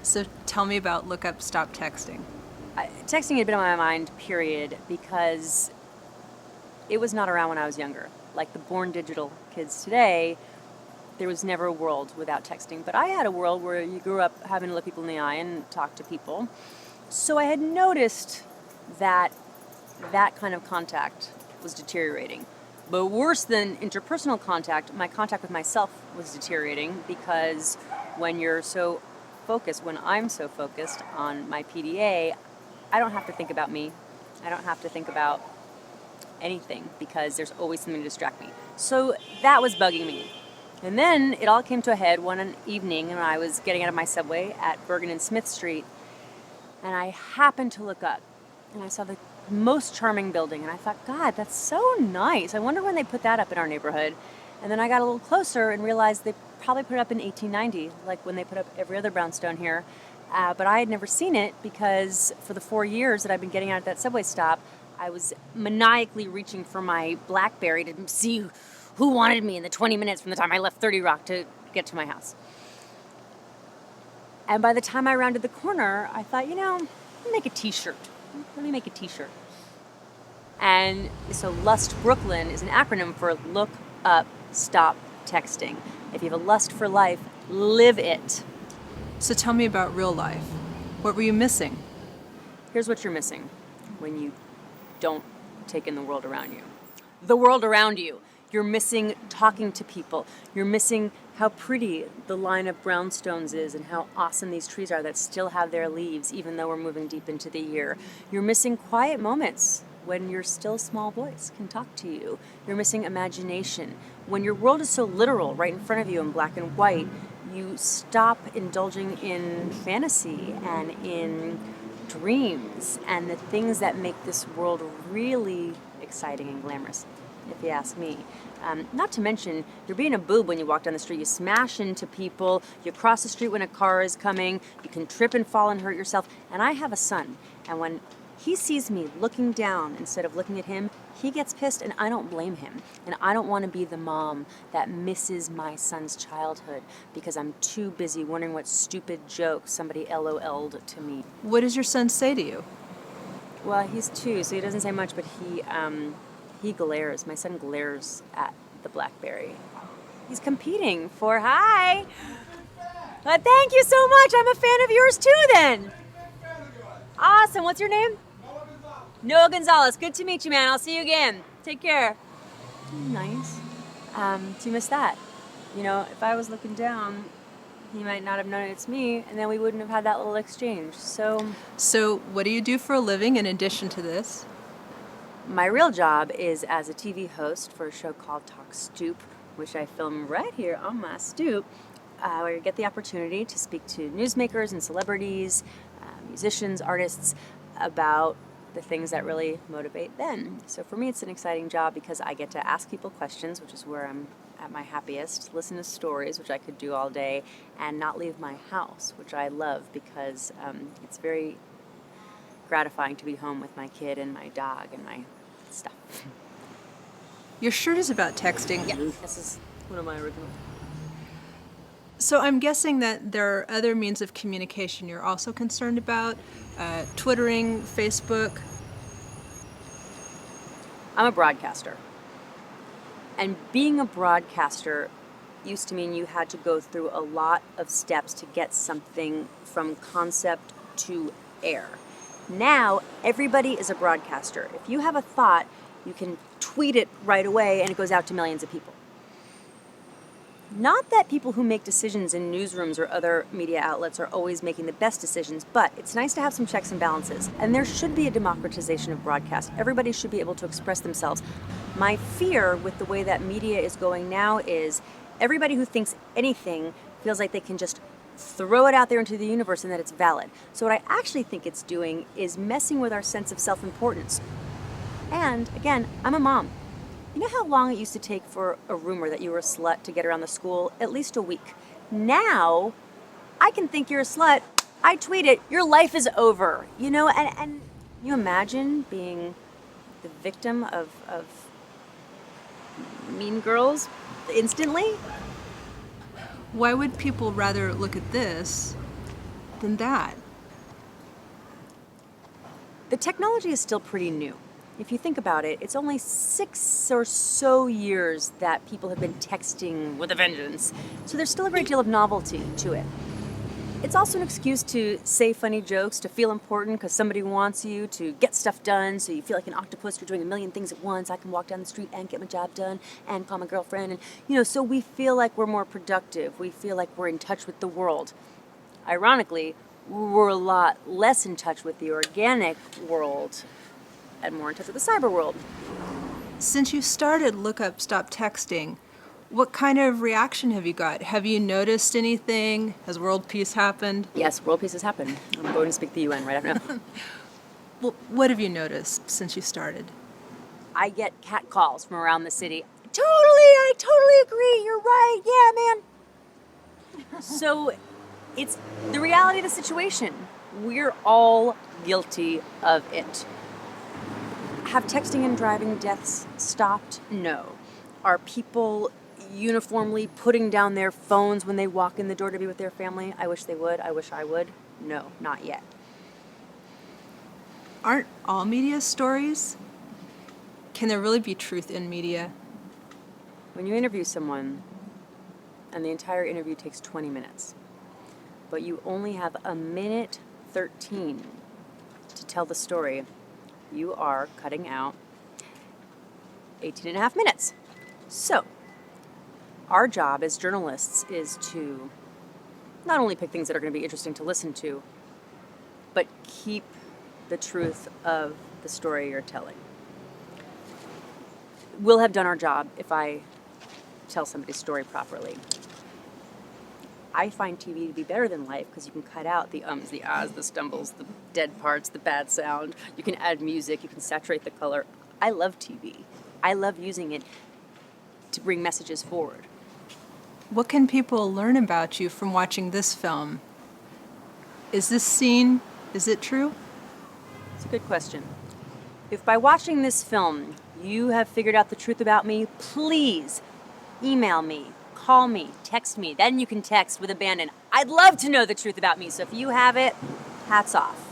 So tell me about look up stop texting. Texting had been on my mind, period, because it was not around when I was younger. Like the born digital kids today, there was never a world without texting. But I had a world where you grew up having to look people in the eye and talk to people. So I had noticed that that kind of contact was deteriorating. But worse than interpersonal contact, my contact with myself was deteriorating because when you're so focused, when I'm so focused on my PDA, I don't have to think about me. I don't have to think about anything because there's always something to distract me. So that was bugging me. And then it all came to a head one evening when I was getting out of my subway at Bergen and Smith Street, and I happened to look up and I saw the most charming building, and I thought, God, that's so nice. I wonder when they put that up in our neighborhood. And then I got a little closer and realized they probably put it up in 1890, like when they put up every other brownstone here. But I had never seen it because for the 4 years that I've been getting out at that subway stop, I was maniacally reaching for my BlackBerry to see who wanted me in the 20 minutes from the time I left 30 Rock to get to my house. And by the time I rounded the corner, I thought, let me make a t-shirt. And so Lust Brooklyn is an acronym for Look Up, Stop Texting. If you have a lust for life, live it. So tell me about real life. What were you missing? Here's what you're missing when you don't take in the world around you. The world around you. You're missing talking to people. You're missing how pretty the line of brownstones is and how awesome these trees are that still have their leaves even though we're moving deep into the year. You're missing quiet moments when your still small voice can talk to you. You're missing imagination. When your world is so literal right in front of you in black and white, you stop indulging in fantasy and in dreams and the things that make this world really exciting and glamorous, if you ask me. Not to mention, you're being a boob when you walk down the street. You smash into people, you cross the street when a car is coming, you can trip and fall and hurt yourself. And I have a son, and when he sees me looking down instead of looking at him, he gets pissed, and I don't blame him. And I don't want to be the mom that misses my son's childhood because I'm too busy wondering what stupid joke somebody LOL'd to me. What does your son say to you? Well, he's 2, so he doesn't say much, but he glares. My son glares at the BlackBerry. He's competing for hi. Thank you so much. I'm a fan of yours too then. Awesome. What's your name? Noah Gonzalez. Good to meet you, man. I'll see you again. Take care. Nice. So you missed that. If I was looking down, he might not have known it's me, and then we wouldn't have had that little exchange. So what do you do for a living in addition to this? My real job is as a TV host for a show called Talk Stoop, which I film right here on my stoop, where you get the opportunity to speak to newsmakers and celebrities, musicians, artists, about the things that really motivate them. So for me, it's an exciting job because I get to ask people questions, which is where I'm at my happiest, listen to stories, which I could do all day, and not leave my house, which I love because it's very gratifying to be home with my kid and my dog and my stuff. Your shirt is about texting. Yeah, this is one of my original. So I'm guessing that there are other means of communication you're also concerned about, Twittering, Facebook. I'm a broadcaster. And being a broadcaster used to mean you had to go through a lot of steps to get something from concept to air. Now, everybody is a broadcaster. If you have a thought, you can tweet it right away and it goes out to millions of people. Not that people who make decisions in newsrooms or other media outlets are always making the best decisions, but it's nice to have some checks and balances. And there should be a democratization of broadcast. Everybody should be able to express themselves. My fear with the way that media is going now is everybody who thinks anything feels like they can just throw it out there into the universe and that it's valid. So what I actually think it's doing is messing with our sense of self-importance. And again, I'm a mom. You know how long it used to take for a rumor that you were a slut to get around the school? At least a week. Now, I can think you're a slut. I tweet it. Your life is over. And you imagine being the victim of mean girls instantly? Why would people rather look at this than that? The technology is still pretty new. If you think about it, it's only 6 or so years that people have been texting with a vengeance. So there's still a great deal of novelty to it. It's also an excuse to say funny jokes, to feel important because somebody wants you, to get stuff done so you feel like an octopus, you're doing a million things at once. I can walk down the street and get my job done and call my girlfriend. And, so we feel like we're more productive. We feel like we're in touch with the world. Ironically, we're a lot less in touch with the organic world and more in touch with the cyber world. Since you started Look Up Stop Texting, what kind of reaction have you got? Have you noticed anything? Has world peace happened? Yes, world peace has happened. I'm going to speak to the UN right after. Well, what have you noticed since you started? I get cat calls from around the city. I totally agree. You're right. Yeah, man. So it's the reality of the situation. We're all guilty of it. Have texting and driving deaths stopped? No. Are people uniformly putting down their phones when they walk in the door to be with their family? I wish they would. I wish I would. No, not yet. Aren't all media stories? Can there really be truth in media? When you interview someone, and the entire interview takes 20 minutes, but you only have a minute 13 to tell the story, you are cutting out 18 and a half minutes. So, our job as journalists is to not only pick things that are going to be interesting to listen to, but keep the truth of the story you're telling. We'll have done our job if I tell somebody's story properly. I find TV to be better than life because you can cut out the ums, the ahs, the stumbles, the dead parts, the bad sound. You can add music, you can saturate the color. I love TV. I love using it to bring messages forward. What can people learn about you from watching this film? Is this scene, is it true? It's a good question. If by watching this film you have figured out the truth about me, please email me, call me, text me. Then you can text with abandon. I'd love to know the truth about me. So if you have it, hats off.